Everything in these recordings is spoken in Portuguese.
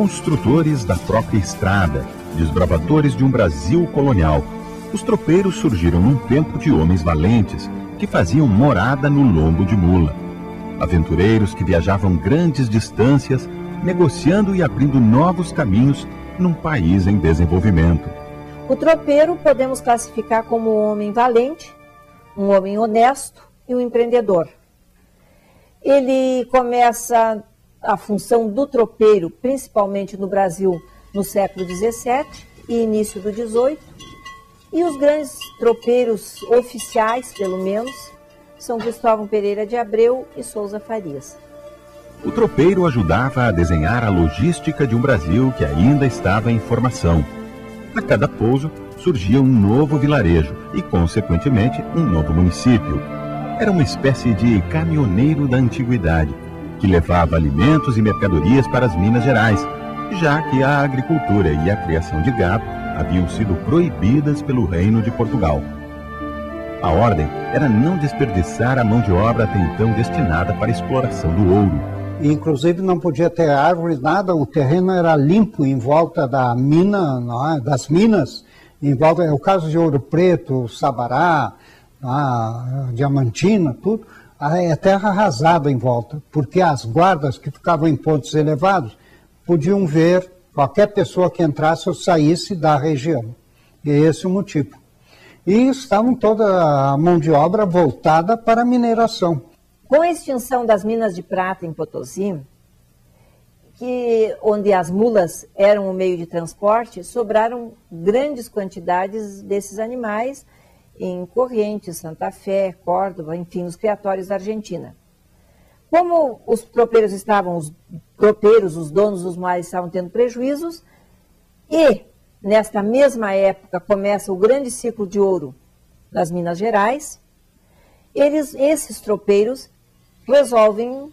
construtores da própria estrada, desbravadores de um Brasil colonial. Os tropeiros surgiram num tempo de homens valentes que faziam morada no lombo de mula. Aventureiros que viajavam grandes distâncias, negociando e abrindo novos caminhos num país em desenvolvimento. O tropeiro podemos classificar como um homem valente, um homem honesto e um empreendedor. Ele começa a função do tropeiro, principalmente no Brasil, no século XVII e início do XVIII. E os grandes tropeiros oficiais, pelo menos, são Cristóvão Pereira de Abreu e Souza Farias. O tropeiro ajudava a desenhar a logística de um Brasil que ainda estava em formação. A cada pouso surgia um novo vilarejo e, consequentemente, um novo município. Era uma espécie de caminhoneiro da antiguidade, que levava alimentos e mercadorias para as Minas Gerais, já que a agricultura e a criação de gado haviam sido proibidas pelo Reino de Portugal. A ordem era não desperdiçar a mão de obra até então destinada para a exploração do ouro. Inclusive não podia ter árvores, nada, o terreno era limpo em volta da mina, das minas, em volta, é o caso de Ouro Preto, Sabará, Diamantina, tudo, é terra arrasada em volta, porque as guardas que ficavam em pontos elevados podiam ver qualquer pessoa que entrasse ou saísse da região. E esse é o motivo. E estavam toda a mão de obra voltada para a mineração. Com a extinção das minas de prata em Potosí, onde as mulas eram o meio de transporte, sobraram grandes quantidades desses animais em Corrientes, Santa Fé, Córdoba, enfim, nos criatórios da Argentina. Como os tropeiros os donos dos mares estavam tendo prejuízos, e nesta mesma época começa o grande ciclo de ouro das Minas Gerais, esses tropeiros resolvem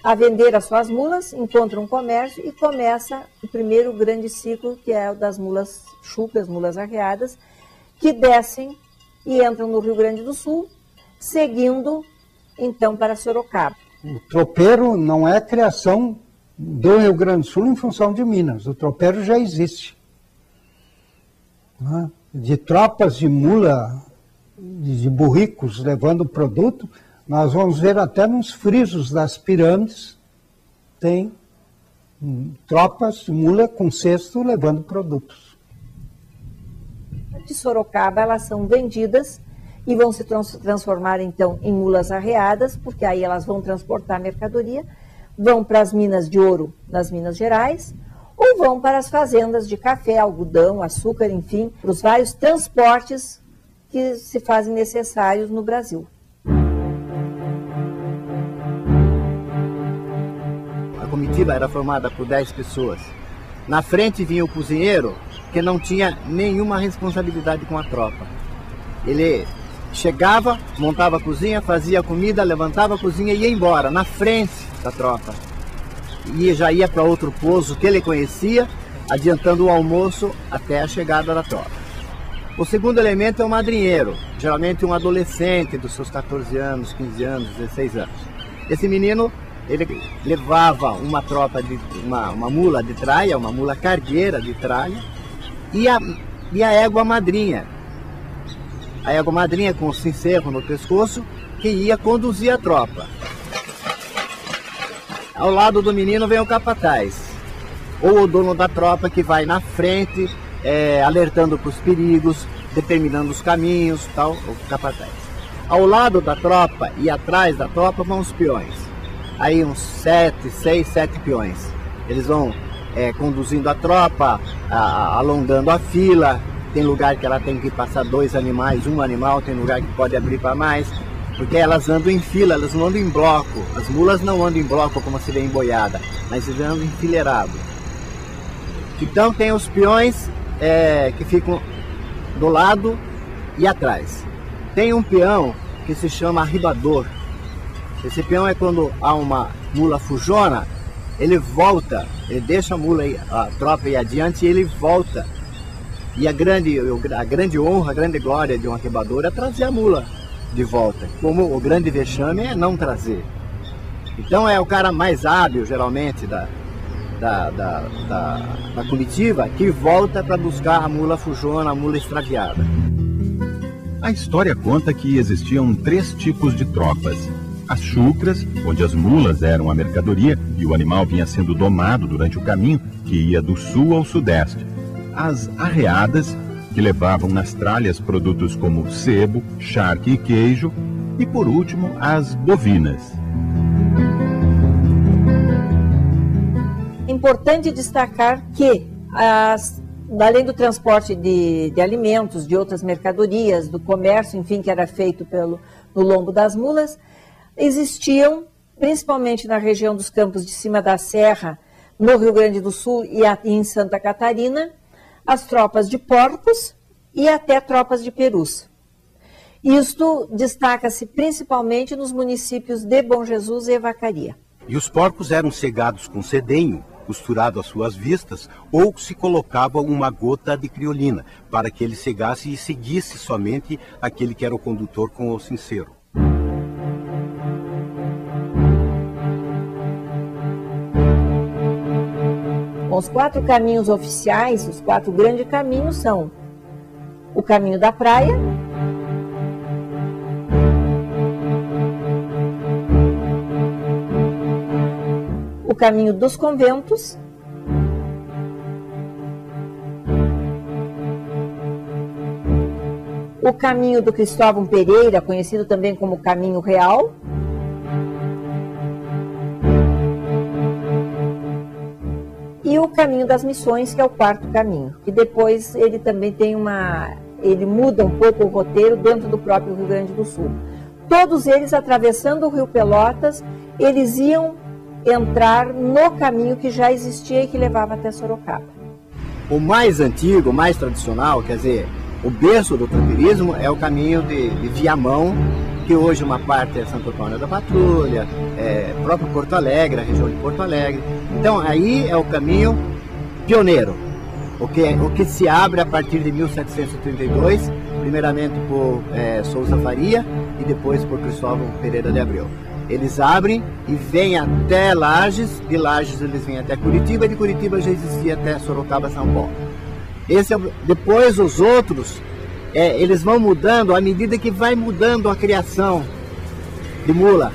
a vender as suas mulas, encontram um comércio e começa o primeiro grande ciclo, que é o das mulas chucras, mulas arreadas, que descem e entram no Rio Grande do Sul, seguindo então para Sorocaba. O tropeiro não é criação do Rio Grande do Sul em função de Minas, o tropeiro já existe. De tropas de mula, de burricos levando produto, nós vamos ver até nos frisos das pirâmides, tem tropas de mula com cesto levando produtos. De Sorocaba, elas são vendidas e vão se transformar então em mulas arreadas, porque aí elas vão transportar mercadoria, vão para as minas de ouro nas Minas Gerais, ou vão para as fazendas de café, algodão, açúcar, enfim, para os vários transportes que se fazem necessários no Brasil. A comitiva era formada por 10 pessoas. Na frente vinha o cozinheiro, que não tinha nenhuma responsabilidade com a tropa. Ele chegava, montava a cozinha, fazia a comida, levantava a cozinha e ia embora, na frente da tropa. E já ia para outro pouso que ele conhecia, adiantando o almoço até a chegada da tropa. O segundo elemento é o madrinheiro, geralmente um adolescente dos seus 14 anos, 15 anos, 16 anos. Esse menino, ele levava uma tropa, uma mula de traia, uma mula cargueira de traia, e a égua madrinha. A égua madrinha com o cincerro no pescoço, que ia conduzir a tropa. Ao lado do menino vem o capataz, ou o dono da tropa, que vai na frente, alertando para os perigos, determinando os caminhos, tal, o capataz. Ao lado da tropa e atrás da tropa vão os peões. Aí uns 6, 7 peões. Eles vão conduzindo a tropa, alongando a fila. Tem lugar que ela tem que passar 2 animais, um animal, tem lugar que pode abrir para mais. Porque elas andam em fila, elas não andam em bloco. As mulas não andam em bloco como se vê em boiada, mas eles andam enfileirado. Então tem os peões que ficam do lado e atrás. Tem um peão que se chama arribador. Esse peão é quando há uma mula fujona, ele volta, ele deixa a tropa ir adiante e ele volta. E a grande honra, a grande glória de um arribador é trazer a mula de volta, como o grande vexame é não trazer. Então é o cara mais hábil, geralmente, da comitiva que volta para buscar a mula fujona, a mula extraviada. A história conta que existiam 3 tipos de tropas. As chucras, onde as mulas eram a mercadoria e o animal vinha sendo domado durante o caminho que ia do sul ao sudeste. As arreadas, que levavam nas tralhas produtos como sebo, charque e queijo. E por último, as bovinas. Importante destacar que, além do transporte de alimentos, de outras mercadorias, do comércio, enfim, que era feito no lombo das mulas, existiam, principalmente na região dos Campos de Cima da Serra, no Rio Grande do Sul e em Santa Catarina, as tropas de porcos e até tropas de perus. Isto destaca-se principalmente nos municípios de Bom Jesus e Vacaria. E os porcos eram cegados com cedenho, costurado às suas vistas, ou se colocava uma gota de criolina, para que ele cegasse e seguisse somente aquele que era o condutor com o sincero. Os 4 caminhos oficiais, os 4 grandes caminhos são o caminho da praia, o caminho dos conventos, o caminho do Cristóvão Pereira, conhecido também como Caminho Real, e o caminho das missões, que é o 4º caminho, que depois ele também tem ele muda um pouco o roteiro dentro do próprio Rio Grande do Sul. Todos eles, atravessando o Rio Pelotas, eles iam entrar no caminho que já existia e que levava até Sorocaba. O mais antigo, o mais tradicional, quer dizer, o berço do tropeirismo é o caminho de Viamão, que hoje uma parte é Santo Antônio da Patrulha, próprio Porto Alegre, a região de Porto Alegre. Então aí é o caminho pioneiro, o que se abre a partir de 1732, primeiramente por Souza Faria e depois por Cristóvão Pereira de Abreu. Eles abrem e vêm até Lages, de Lages eles vêm até Curitiba, e de Curitiba já existia até Sorocaba, São Paulo. Depois os outros, eles vão mudando à medida que vai mudando a criação de mula.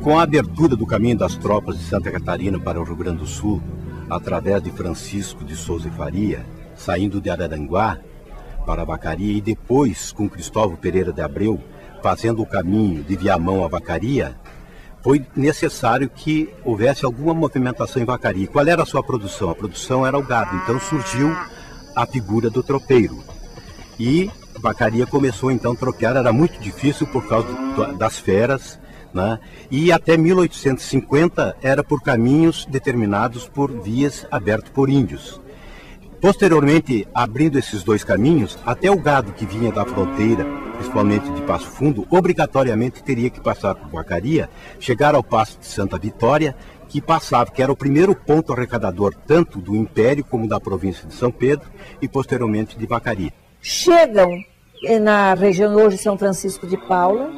Com a abertura do caminho das tropas de Santa Catarina para o Rio Grande do Sul, através de Francisco de Souza e Faria, saindo de Araranguá para Vacaria, e depois com Cristóvão Pereira de Abreu, fazendo o caminho de Viamão a Vacaria, foi necessário que houvesse alguma movimentação em Vacaria. Qual era a sua produção? A produção era o gado, então surgiu a figura do tropeiro. E Vacaria começou então a tropear, era muito difícil por causa das feras, né? E até 1850 era por caminhos determinados por vias abertas por índios. Posteriormente, abrindo esses 2 caminhos, até o gado que vinha da fronteira, principalmente de Passo Fundo, obrigatoriamente teria que passar por Vacaria, chegar ao Passo de Santa Vitória, que era o primeiro ponto arrecadador tanto do Império como da província de São Pedro, e posteriormente de Vacaria. Chegam na região hoje São Francisco de Paula,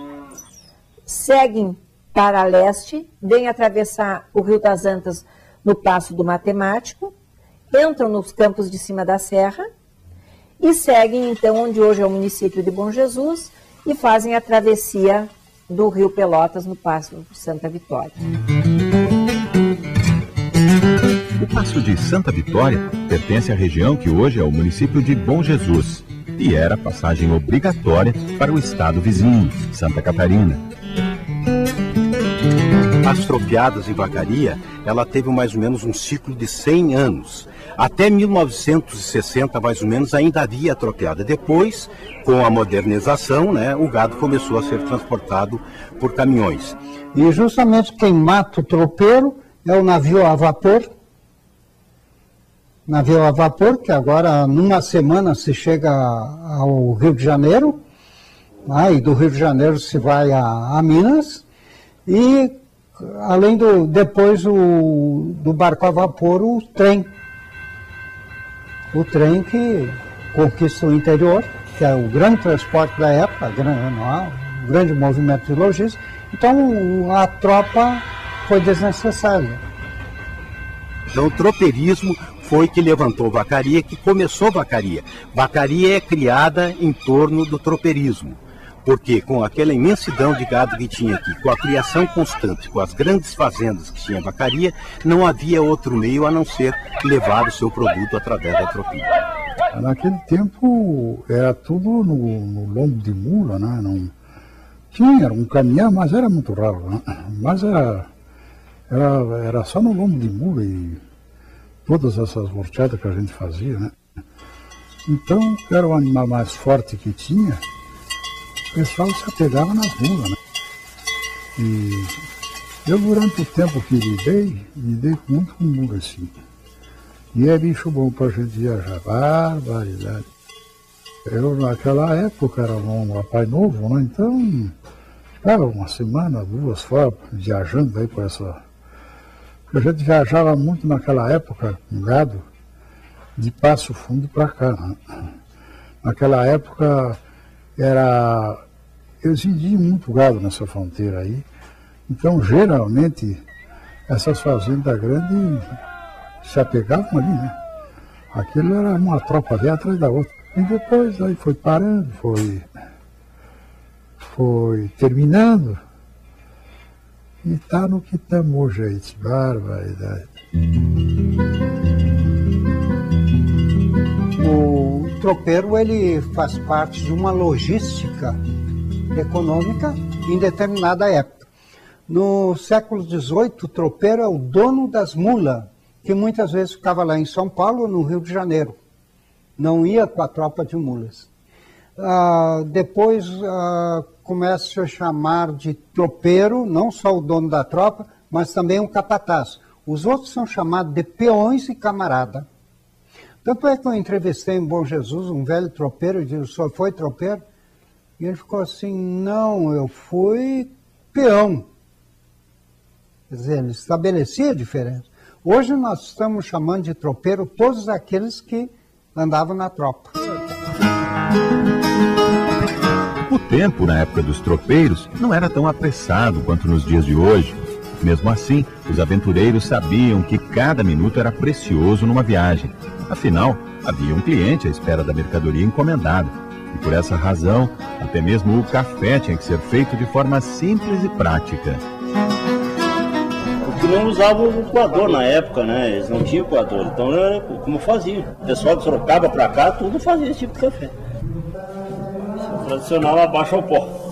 seguem para leste, vêm atravessar o Rio das Antas no Passo do Matemático, entram nos Campos de Cima da Serra e seguem então onde hoje é o município de Bom Jesus e fazem a travessia do Rio Pelotas no Passo de Santa Vitória. O Passo de Santa Vitória pertence à região que hoje é o município de Bom Jesus e era passagem obrigatória para o estado vizinho, Santa Catarina. As tropeadas em Vacaria, ela teve mais ou menos um ciclo de 100 anos. Até 1960, mais ou menos, ainda havia tropeada. Depois, com a modernização, né, o gado começou a ser transportado por caminhões. E justamente quem mata o tropeiro é o navio a vapor. Navio a vapor, que agora, numa semana, se chega ao Rio de Janeiro, e do Rio de Janeiro se vai a Minas, e Além depois do barco a vapor, o trem. O trem que conquista o interior, que é o grande transporte da época, o grande movimento de logística. Então a tropa foi desnecessária. Então o tropeirismo foi que levantou Vacaria, que começou Vacaria. Vacaria é criada em torno do tropeirismo. Porque com aquela imensidão de gado que tinha aqui, com a criação constante, com as grandes fazendas que tinha Vacaria, não havia outro meio a não ser levar o seu produto através da tropia. Naquele tempo era tudo no lombo de mula, né? Não tinha um caminhão, mas era muito raro, né? Mas era só no lombo de mula e todas essas volteadas que a gente fazia, né? Então era o animal mais forte que tinha. O pessoal se apegava nas mulas, né? E eu, durante o tempo que lidei muito com mula, assim. E é bicho bom pra gente viajar, barbaridade. Eu, naquela época, era um rapaz novo, né? Então, ficava uma semana, 2 fora, viajando aí por essa... Porque a gente viajava muito naquela época, com gado, de Passo Fundo pra cá, né? Naquela época, eles vendiam muito gado nessa fronteira aí. Então, geralmente, essas fazendas grandes se apegavam ali, né? Aquilo era uma tropa velha atrás da outra. E depois aí foi parando, foi terminando. E tá no que estamos hoje aí, barbaridade. O tropeiro, ele faz parte de uma logística econômica em determinada época. No século XVIII, o tropeiro é o dono das mulas, que muitas vezes ficava lá em São Paulo ou no Rio de Janeiro. Não ia com a tropa de mulas. Depois começa a chamar de tropeiro, não só o dono da tropa, mas também um capataz. Os outros são chamados de peões e camarada. Tanto é que eu entrevistei em Bom Jesus um velho tropeiro e disse: o senhor foi tropeiro? E ele ficou assim: não, eu fui peão. Quer dizer, ele estabelecia a diferença. Hoje nós estamos chamando de tropeiro todos aqueles que andavam na tropa. O tempo, na época dos tropeiros, não era tão apressado quanto nos dias de hoje. Mesmo assim, os aventureiros sabiam que cada minuto era precioso numa viagem. Afinal, havia um cliente à espera da mercadoria encomendada. E por essa razão, até mesmo o café tinha que ser feito de forma simples e prática. Porque não usavam o coador na época, né? Eles não tinham coador, então era como faziam. O pessoal de Sorocaba pra cá, tudo fazia esse tipo de café. O tradicional abaixa o pó.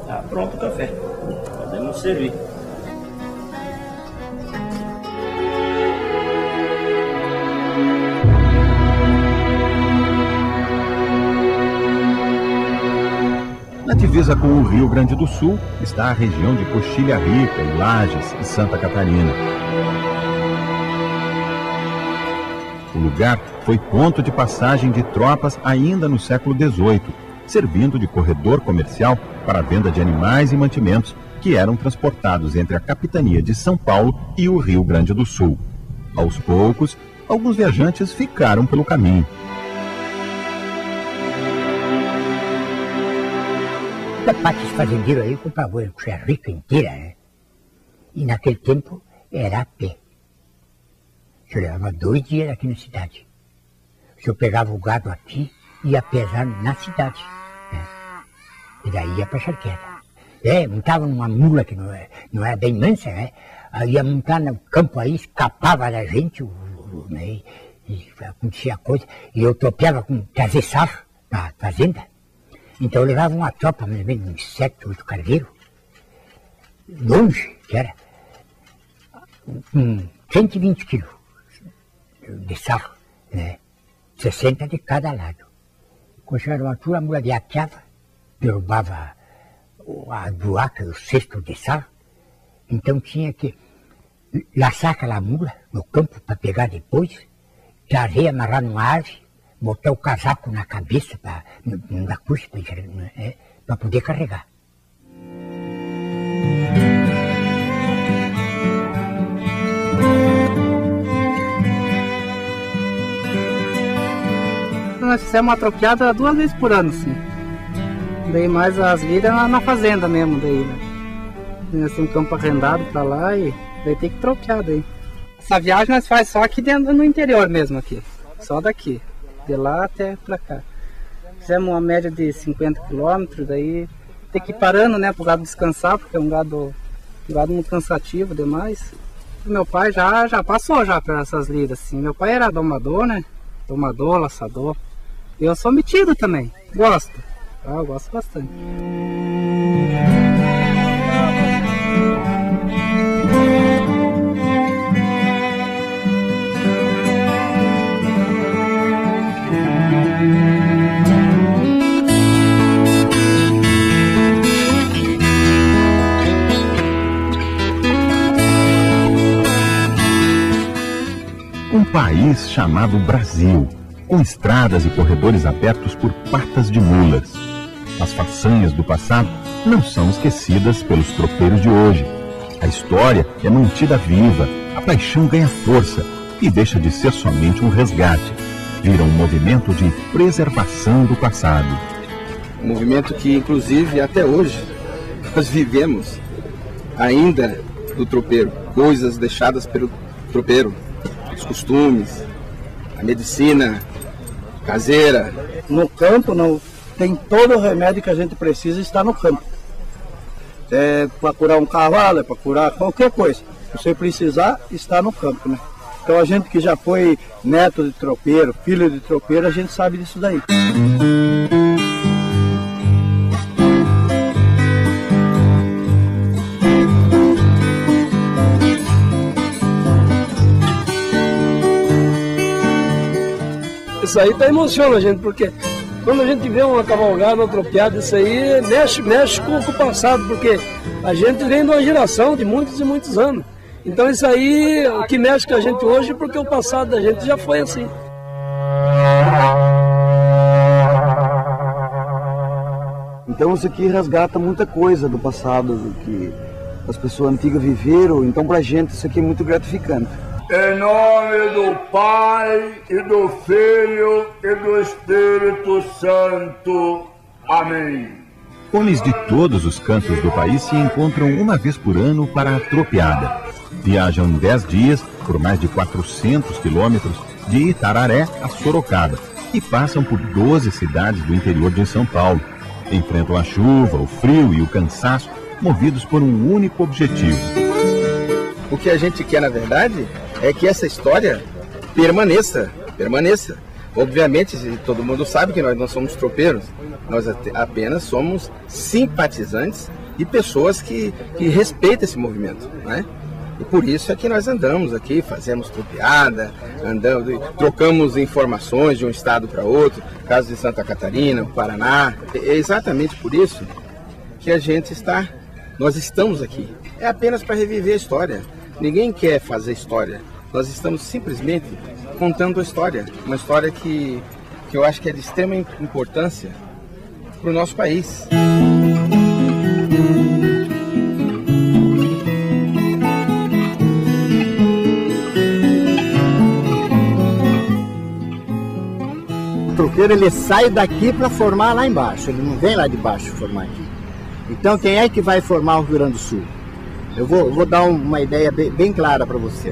Tá pronto o café. Podemos servir. Na divisa com o Rio Grande do Sul está a região de Coxilha Rica, em Lages e Santa Catarina. O lugar foi ponto de passagem de tropas ainda no século XVIII, servindo de corredor comercial para a venda de animais e mantimentos que eram transportados entre a capitania de São Paulo e o Rio Grande do Sul. Aos poucos, alguns viajantes ficaram pelo caminho. Da parte dos fazendeiros aí compravam a Coxilha Rica inteira, né? E naquele tempo era a pé. O senhor levava 2 dias aqui na cidade. O senhor pegava o gado aqui e ia pesar na cidade, né? E daí ia para a charqueta. Montava numa mula que não era bem mansa, né? Aí ia montar no campo aí, escapava da gente, né? E acontecia coisa. E eu tropeava com trazer sarro na fazenda. Então eu levava uma tropa, mais ou menos uns 7, 8 cargueiros, longe, que era, com 120 quilos de sarro, né? 60 de cada lado. Quando chegava uma altura, a mula viateava, derrubava a doaca, o cesto de sarro, então tinha que laçar aquela mula no campo para pegar depois, trazer, amarrar numa árvore, botar o casaco na cabeça, não dar curso para poder carregar. Nós fizemos uma tropeada 2 vezes por ano, sim. Daí mais as vidas na fazenda mesmo, daí, né? Nós temos um campo arrendado pra lá e daí tem que tropear daí. Essa viagem nós faz só aqui dentro, no interior mesmo aqui. Só daqui, de lá até pra cá. Fizemos uma média de 50 quilômetros, daí tem que ir parando, né, pro gado descansar, porque é um gado muito cansativo demais. Meu pai já passou já por essas lidas, assim. Meu pai era domador, né? Domador, laçador. Eu sou metido também, gosto. Eu gosto bastante. Um país chamado Brasil, com estradas e corredores abertos por patas de mulas. As façanhas do passado não são esquecidas pelos tropeiros de hoje. A história é mantida viva, a paixão ganha força e deixa de ser somente um resgate. Vira um movimento de preservação do passado. Um movimento que, inclusive, até hoje, nós vivemos ainda do tropeiro. Coisas deixadas pelo tropeiro, os costumes, a medicina caseira. No campo não tem todo o remédio que a gente precisa está no campo. É para curar um cavalo, é para curar qualquer coisa. Se você precisar, está no campo, né? Então a gente que já foi neto de tropeiro, filho de tropeiro, a gente sabe disso daí. Isso aí tá emociona a gente, porque quando a gente vê uma cavalgada, uma tropeada, isso aí mexe com o passado, porque a gente vem de uma geração de muitos e muitos anos. Então isso aí, o que mexe com a gente hoje, porque o passado da gente já foi assim. Então isso aqui resgata muita coisa do passado que as pessoas antigas viveram, então pra gente isso aqui é muito gratificante. Em nome do Pai, e do Filho, e do Espírito Santo. Amém. Homens de todos os cantos do país se encontram uma vez por ano para a tropeada. Viajam 10 dias por mais de 400 quilômetros de Itararé a Sorocaba e passam por 12 cidades do interior de São Paulo. Enfrentam a chuva, o frio e o cansaço, movidos por um único objetivo. O que a gente quer, na verdade, é que essa história permaneça. Obviamente, todo mundo sabe que nós não somos tropeiros, nós apenas somos simpatizantes e pessoas que respeitam esse movimento, né? E por isso é que nós andamos aqui, fazemos tropeada, trocamos informações de um estado para outro, caso de Santa Catarina, Paraná. É exatamente por isso que nós estamos aqui. É apenas para reviver a história. Ninguém quer fazer história. Nós estamos simplesmente contando a história. Uma história que eu acho que é de extrema importância para o nosso país. O tropeiro ele sai daqui para formar lá embaixo, ele não vem lá de baixo formar aqui. Então quem é que vai formar o Rio Grande do Sul? Eu vou dar uma ideia bem clara para você.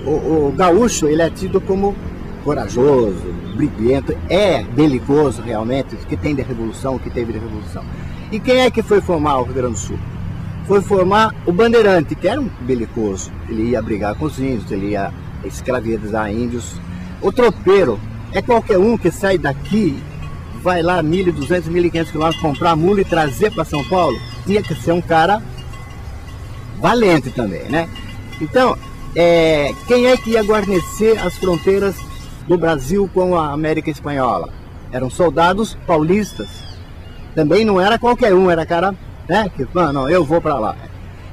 O gaúcho ele é tido como corajoso, briguento, é belicoso realmente, o que tem de revolução, o que teve de revolução. E quem é que foi formar o Rio Grande do Sul? Foi formar o bandeirante, que era um belicoso. Ele ia brigar com os índios, ele ia escravizar índios. O tropeiro é qualquer um que sai daqui, vai lá 1.200, 1.500 quilômetros comprar mula e trazer para São Paulo. Tinha que ser um cara valente também, né? Então, quem é que ia guarnecer as fronteiras do Brasil com a América Espanhola? Eram soldados paulistas. Também não era qualquer um, era cara, né? Que, não, eu vou para lá.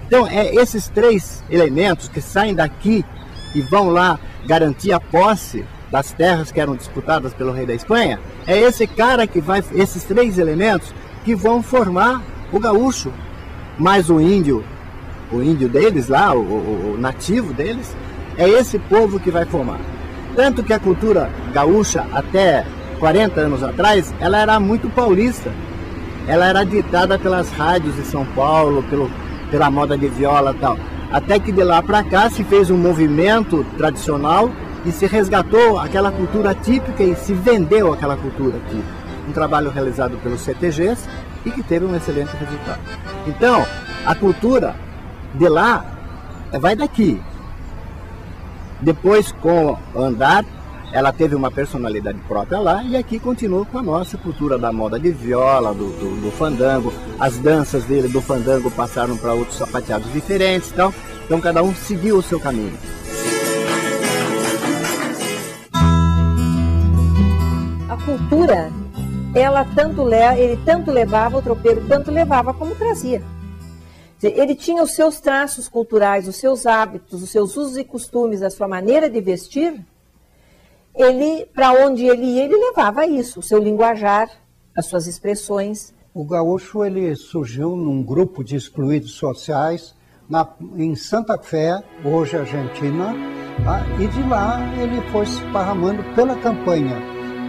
Então, esses três elementos que saem daqui e vão lá garantir a posse das terras que eram disputadas pelo rei da Espanha, é esse cara que vai, esses 3 elementos que vão formar o gaúcho, mais o índio deles lá, o nativo deles, é esse povo que vai formar. Tanto que a cultura gaúcha, até 40 anos atrás, ela era muito paulista. Ela era ditada pelas rádios de São Paulo, pela moda de viola e tal. Até que de lá para cá se fez um movimento tradicional e se resgatou aquela cultura típica e se vendeu aquela cultura típica. Um trabalho realizado pelos CTGs e que teve um excelente resultado. Então, a cultura de lá vai daqui. Depois, com o andar, ela teve uma personalidade própria lá e aqui continua com a nossa cultura da moda de viola, do fandango. As danças dele do fandango passaram para outros sapateados diferentes, então cada um seguiu o seu caminho. A cultura, ele tanto levava, o tropeiro tanto levava como trazia. Ele tinha os seus traços culturais, os seus hábitos, os seus usos e costumes, a sua maneira de vestir. Ele, para onde ele ia, ele levava isso, o seu linguajar, as suas expressões. O gaúcho, ele surgiu num grupo de excluídos sociais em Santa Fé, hoje Argentina, e de lá ele foi se esparramando pela campanha.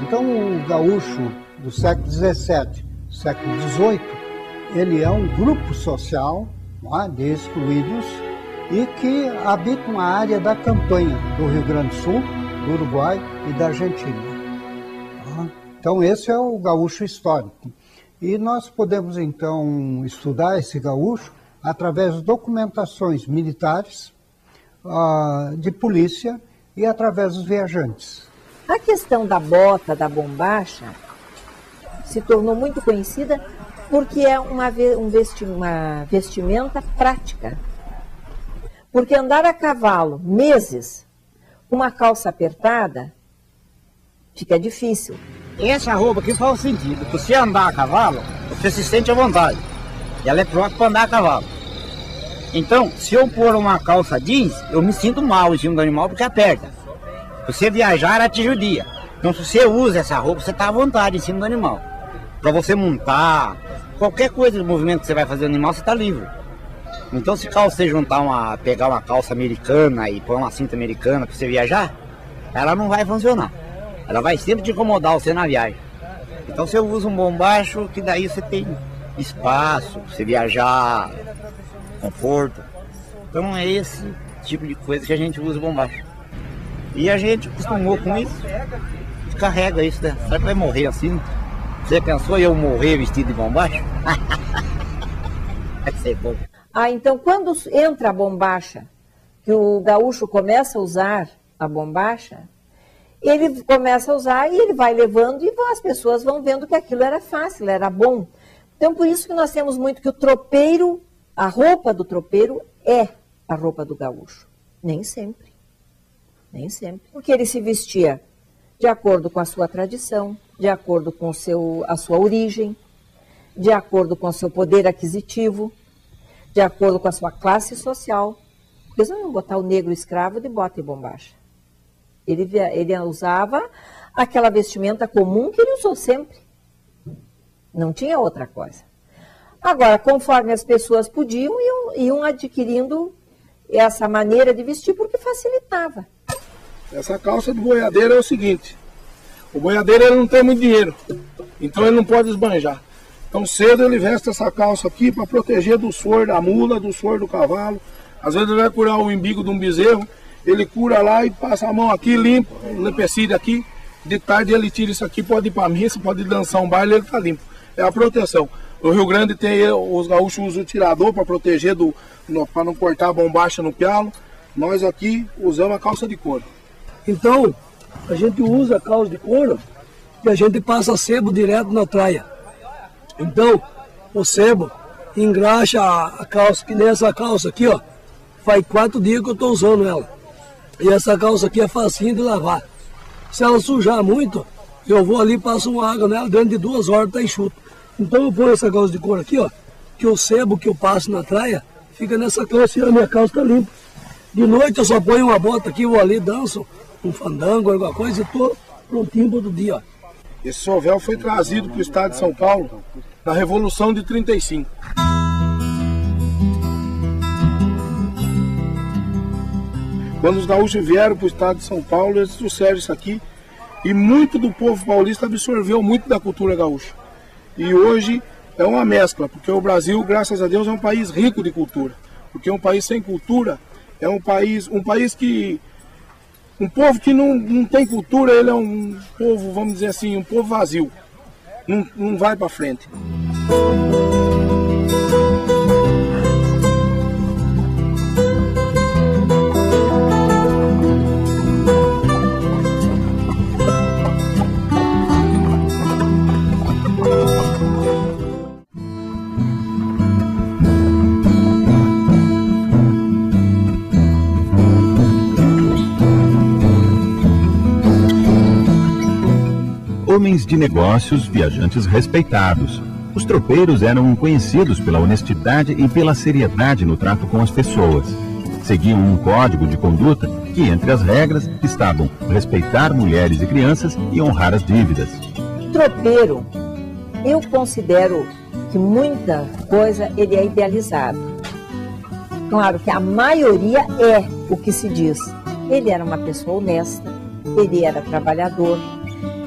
Então o gaúcho do século XVII, século XVIII, ele é um grupo social de excluídos e que habitam a área da campanha do Rio Grande do Sul, do Uruguai e da Argentina. Então esse é o gaúcho histórico. E nós podemos então estudar esse gaúcho através de documentações militares, de polícia e através dos viajantes. A questão da bota, da bombacha, se tornou muito conhecida porque é uma vestimenta prática. Porque andar a cavalo meses, uma calça apertada, fica difícil. Essa roupa aqui faz o sentido. Você andar a cavalo, você se sente à vontade. Ela é própria para andar a cavalo. Então, se eu pôr uma calça jeans, eu me sinto mal em cima do animal porque aperta. Se você viajar, ela te judia. Então, se você usa essa roupa, você está à vontade em cima do animal. Para você montar, qualquer coisa do movimento que você vai fazer no animal, você está livre. Então, se você pegar uma calça americana e pôr uma cinta americana para você viajar, ela não vai funcionar. Ela vai sempre te incomodar você na viagem. Então, você usa um bombacho, que daí você tem espaço, para você viajar, conforto. Então, é esse tipo de coisa que a gente usa o bombacho. E a gente acostumou com isso, carrega isso, né? Será que vai morrer assim? Você pensou eu morrer vestido de bombacha? Vai ser bom. Então quando entra a bombacha, que o gaúcho começa a usar a bombacha, ele começa a usar e ele vai levando e as pessoas vão vendo que aquilo era fácil, era bom. Então por isso que nós temos muito que o tropeiro, a roupa do tropeiro é a roupa do gaúcho. Nem sempre. Nem sempre. Porque ele se vestia de acordo com a sua tradição, de acordo com a sua origem, de acordo com o seu poder aquisitivo, de acordo com a sua classe social. Eles não iam botar o negro escravo de bota e bombacha. Ele usava aquela vestimenta comum que ele usou sempre. Não tinha outra coisa. Agora, conforme as pessoas podiam, iam adquirindo essa maneira de vestir porque facilitava. Essa calça do boiadeiro é o seguinte, o boiadeiro ele não tem muito dinheiro, então ele não pode esbanjar. Então cedo ele veste essa calça aqui para proteger do suor da mula, do suor do cavalo. Às vezes ele vai curar o embigo de um bezerro, ele cura lá e passa a mão aqui, limpa, o lepecide aqui. De tarde ele tira isso aqui, pode ir para a missa, pode dançar um baile, ele está limpo. É a proteção. No Rio Grande tem os gaúchos usam o tirador para proteger, para não cortar a bombacha no pialo. Nós aqui usamos a calça de couro. Então, a gente usa a calça de couro e a gente passa sebo direto na traia. Então, o sebo engraxa a calça, que nem essa calça aqui, ó. Faz 4 dias que eu estou usando ela. E essa calça aqui é facinho de lavar. Se ela sujar muito, eu vou ali e passo uma água nela, dentro de 2 horas está enxuto. Então eu ponho essa calça de couro aqui, ó, que o sebo que eu passo na traia fica nessa calça e a minha calça está limpa. De noite eu só ponho uma bota aqui, vou ali, danço, um fandango, alguma coisa, e tô prontinho para outro dia, ó. Esse sovel foi trazido para o estado de São Paulo na Revolução de 35. Quando os gaúchos vieram para o estado de São Paulo, eles trouxeram isso aqui e muito do povo paulista absorveu muito da cultura gaúcha. E hoje é uma mescla, porque o Brasil, graças a Deus, é um país rico de cultura. Porque um país sem cultura é um país que... Um povo que não tem cultura, ele é um povo, vamos dizer assim, um povo vazio. Não vai para frente. Homens de negócios, viajantes respeitados. Os tropeiros eram conhecidos pela honestidade e pela seriedade no trato com as pessoas. Seguiam um código de conduta que, entre as regras, estavam respeitar mulheres e crianças e honrar as dívidas. Tropeiro, eu considero que muita coisa ele é idealizado. Claro que a maioria é o que se diz. Ele era uma pessoa honesta, ele era trabalhador,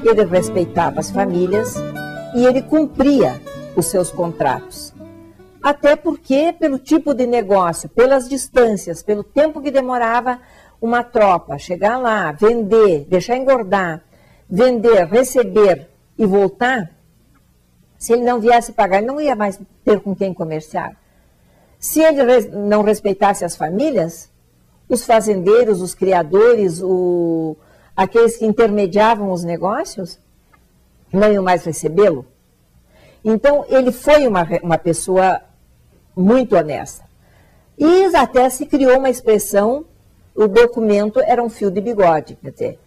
ele respeitava as famílias e ele cumpria os seus contratos. Até porque, pelo tipo de negócio, pelas distâncias, pelo tempo que demorava uma tropa chegar lá, vender, deixar engordar, vender, receber e voltar, se ele não viesse pagar, ele não ia mais ter com quem comerciar. Se ele não respeitasse as famílias, os fazendeiros, os criadores, aqueles que intermediavam os negócios, não iam mais recebê-lo. Então, ele foi uma pessoa muito honesta. E até se criou uma expressão, o documento era um fio de bigode. Quer dizer,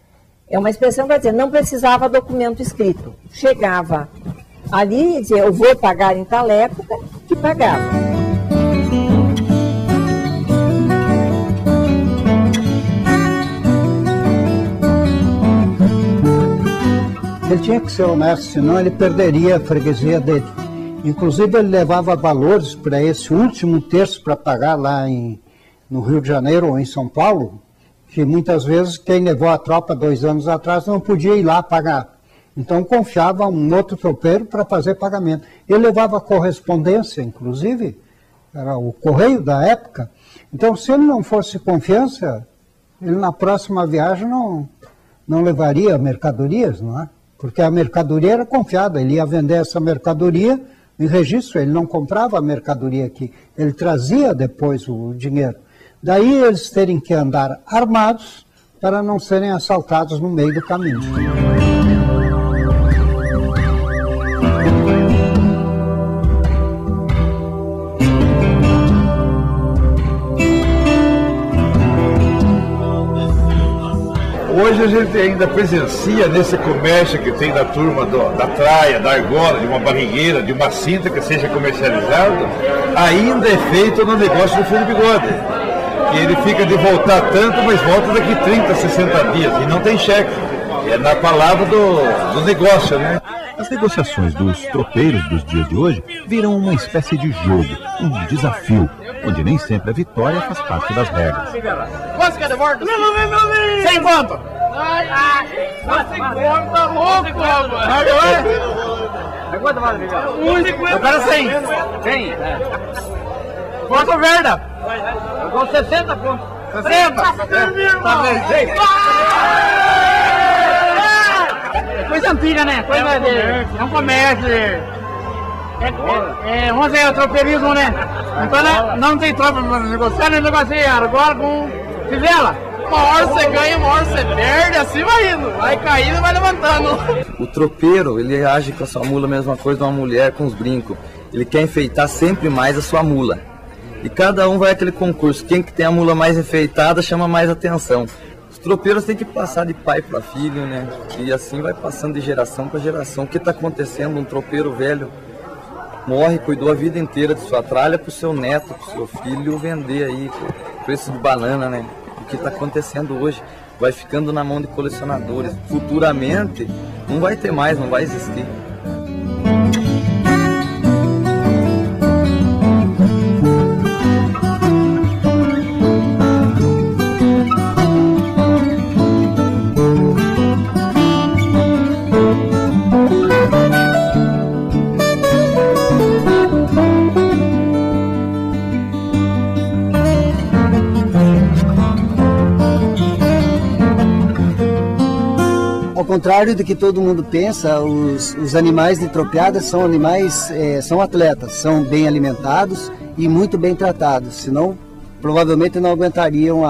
é uma expressão para dizer, não precisava documento escrito. Chegava ali e dizia, eu vou pagar em tal época, que pagava. Ele tinha que ser honesto, senão ele perderia a freguesia dele. Inclusive, ele levava valores para esse último terço para pagar lá no Rio de Janeiro ou em São Paulo, que muitas vezes quem levou a tropa 2 anos atrás não podia ir lá pagar. Então, confiava um outro tropeiro para fazer pagamento. Ele levava correspondência, inclusive, era o correio da época. Então, se ele não fosse confiança, ele na próxima viagem não levaria mercadorias, não é? Porque a mercadoria era confiada, ele ia vender essa mercadoria em registro, ele não comprava a mercadoria aqui, ele trazia depois o dinheiro. Daí eles terem que andar armados para não serem assaltados no meio do caminho. Hoje a gente ainda presencia nesse comércio que tem da turma da traia, da argola, de uma barrigueira, de uma cinta que seja comercializado, ainda é feito no negócio do fio de bigode. Que ele fica de voltar tanto, mas volta daqui 30, 60 dias e não tem cheque. É na palavra do negócio, né? As negociações dos tropeiros dos dias de hoje viram uma espécie de jogo, um desafio, onde nem sempre a vitória faz parte das regras. Quanto que é de morto? Sem conto! Sem conto, louco, agora! Quanto vale, Miguel? 1,50. Eu quero 100. 100? Quanto verda? Eu dou 60 pontos. 30? Tá bem. Coisa antiga, né? Coisa de... É um comércio. Vamos dizer, é o tropeirismo, né? Então não tem tropa para negociar, nem negociar. Agora com fivela. Uma hora você ganha, uma hora você perde, assim vai indo. Vai caindo e vai levantando. O tropeiro, ele age com a sua mula a mesma coisa de uma mulher com os brincos. Ele quer enfeitar sempre mais a sua mula. E cada um vai àquele concurso. Quem que tem a mula mais enfeitada chama mais atenção. Os tropeiros têm que passar de pai para filho, né? E assim vai passando de geração para geração. O que está acontecendo? Um tropeiro velho morre, cuidou a vida inteira de sua tralha para o seu neto, para o seu filho vender aí, preço de banana, né? O que está acontecendo hoje? vai ficando na mão de colecionadores. Futuramente não vai ter mais, não vai existir. Ao contrário do que todo mundo pensa, os animais de tropeada são animais, são atletas, são bem alimentados e muito bem tratados, senão provavelmente não aguentariam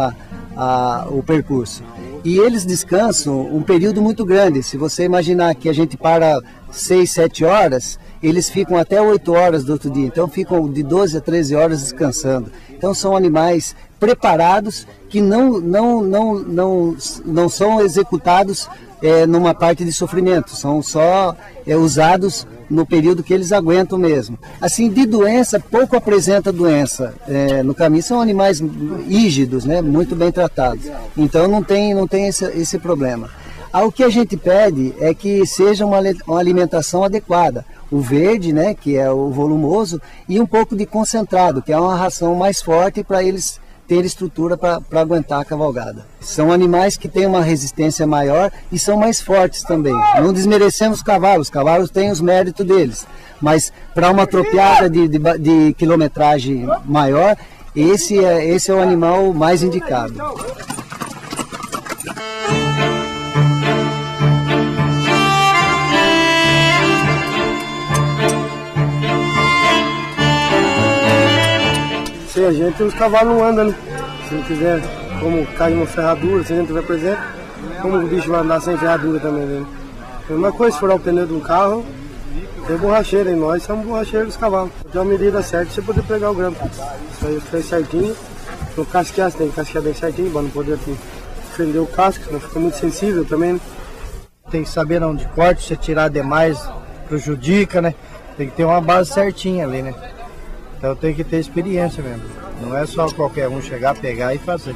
o percurso. E eles descansam um período muito grande. Se você imaginar que a gente para 6, 7 horas, eles ficam até 8 horas do outro dia, então ficam de 12 a 13 horas descansando. Então são animais preparados que não são executados numa parte de sofrimento, são só usados no período que eles aguentam mesmo. Assim, de doença, pouco apresenta doença. No caminho são animais rígidos, né, muito bem tratados. Então não tem esse problema. O que a gente pede é que seja uma alimentação adequada. O verde, né, que é o volumoso, e um pouco de concentrado, que é uma ração mais forte para eles ter estrutura para aguentar a cavalgada. São animais que têm uma resistência maior e são mais fortes também. Não desmerecemos os cavalos têm os méritos deles, mas para uma tropeada de quilometragem maior, esse é o animal mais indicado. Se a gente, os cavalos não andam, né? Se não tiver como cair uma ferradura, se a gente tiver presente, como o bicho vai andar sem ferradura também, né? A mesma coisa, se furar o pneu de um carro, tem borracheira, e nós somos borracheiros dos cavalos. Tem uma medida certa pra você poder pegar o grampo. Isso aí fez certinho, no casquear, tem que casquear bem certinho, para não poder fender o casco, não fica muito sensível também, né? Tem que saber onde corte, se tirar demais prejudica, né? Tem que ter uma base certinha ali, né? Então tem que ter experiência mesmo. Não é só qualquer um chegar, pegar e fazer.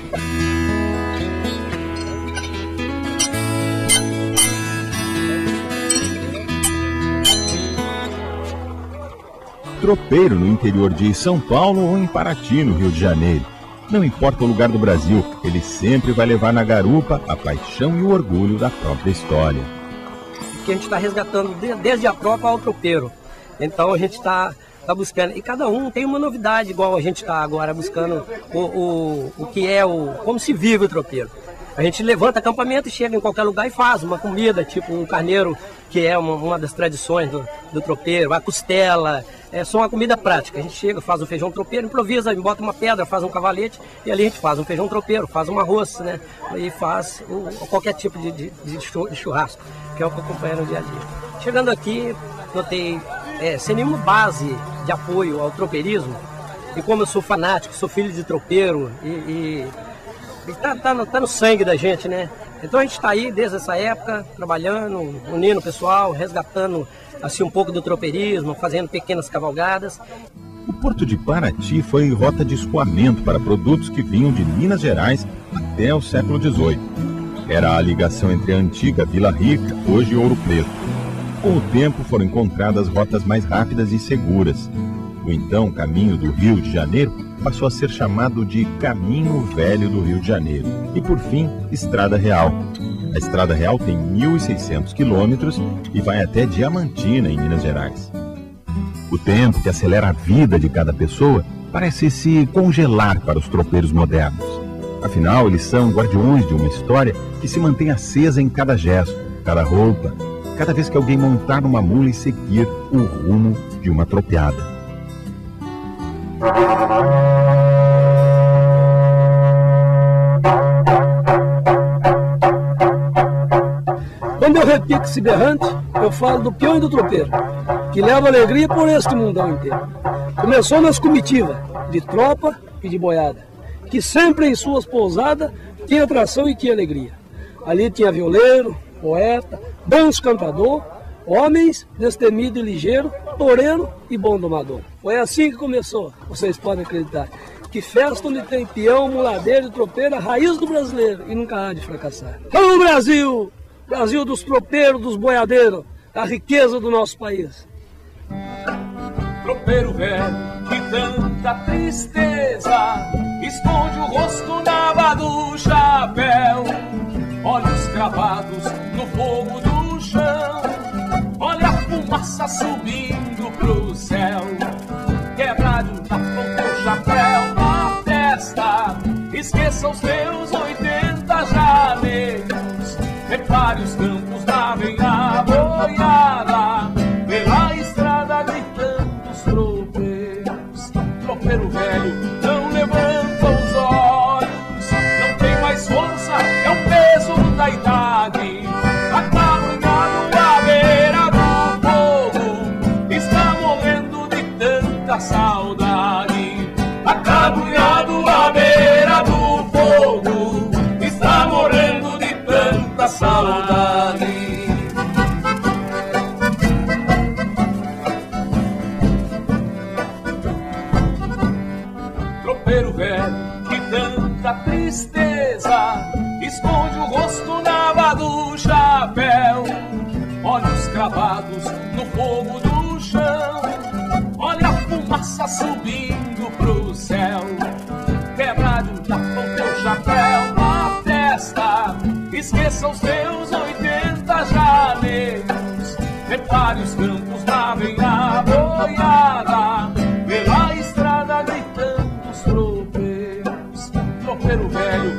Tropeiro no interior de São Paulo ou em Paraty, no Rio de Janeiro. Não importa o lugar do Brasil, ele sempre vai levar na garupa a paixão e o orgulho da própria história. Que a gente está resgatando desde a tropa ao tropeiro. Então a gente está buscando, e cada um tem uma novidade, igual a gente está agora buscando o que é como se vive o tropeiro. A gente levanta acampamento e chega em qualquer lugar e faz uma comida, tipo um carneiro, que é uma das tradições do tropeiro, a costela, é só uma comida prática. A gente chega, faz um feijão tropeiro, improvisa, bota uma pedra, faz um cavalete, e ali a gente faz um feijão tropeiro, faz um arroz, né? E faz qualquer tipo de churrasco, que é o que acompanha no dia a dia. Chegando aqui, notei sem nenhuma base de apoio ao tropeirismo, e como eu sou fanático, sou filho de tropeiro, e tá no sangue da gente, né? Então a gente está aí desde essa época, trabalhando, unindo o pessoal, resgatando assim um pouco do tropeirismo, fazendo pequenas cavalgadas. O Porto de Paraty foi rota de escoamento para produtos que vinham de Minas Gerais até o século XVIII. Era a ligação entre a antiga Vila Rica, hoje Ouro Preto. Com o tempo foram encontradas rotas mais rápidas e seguras. O então caminho do Rio de Janeiro passou a ser chamado de Caminho Velho do Rio de Janeiro e, por fim, Estrada Real. A Estrada Real tem 1.600 quilômetros e vai até Diamantina, em Minas Gerais. O tempo que acelera a vida de cada pessoa parece se congelar para os tropeiros modernos. Afinal, eles são guardiões de uma história que se mantém acesa em cada gesto, cada roupa, cada vez que alguém montar numa mula e seguir o rumo de uma tropeada. Quando eu repito esse berrante, eu falo do peão e do tropeiro, que leva alegria por este mundão inteiro. Começou nas comitivas de tropa e de boiada, que sempre em suas pousadas tinha atração e tinha alegria. Ali tinha violeiro, poeta, bons cantador, homens destemido e ligeiro, toureiro e bom domador. Foi assim que começou, vocês podem acreditar. Que festa onde tem peão, muladeiro e tropeiro, a raiz do brasileiro, e nunca há de fracassar. Então, Brasil! Brasil dos tropeiros, dos boiadeiros, a riqueza do nosso país. Tropeiro velho, que tanta tristeza, esconde o rosto na aba do chapéu, olhos cravados no fogo do chão, olha a fumaça subindo pro céu, quebra de um tapão teu chapéu na testa, esqueça os teus 80 jaleiros, repare os campos lá vem a boiada, pela estrada gritando os tropeiros. Tropeiro velho não levanta os olhos, não tem mais força, é o peso da idade. Acabrunhado à beira do fogo, está morrendo de tanta saudade. Acabrunhado à beira do fogo, está morrendo de tanta saudade. Tropeiro velho, que tanta tristeza, esconde o rosto na aba do chapéu, olhos cravados no fogo do chão, olha a fumaça subindo pro céu, quebra de um tapão teu chapéu na testa, esqueça os teus 80 jaleiros, repare os campos lá vem a boiada, pela estrada gritando os tropeiros. Tropeiro velho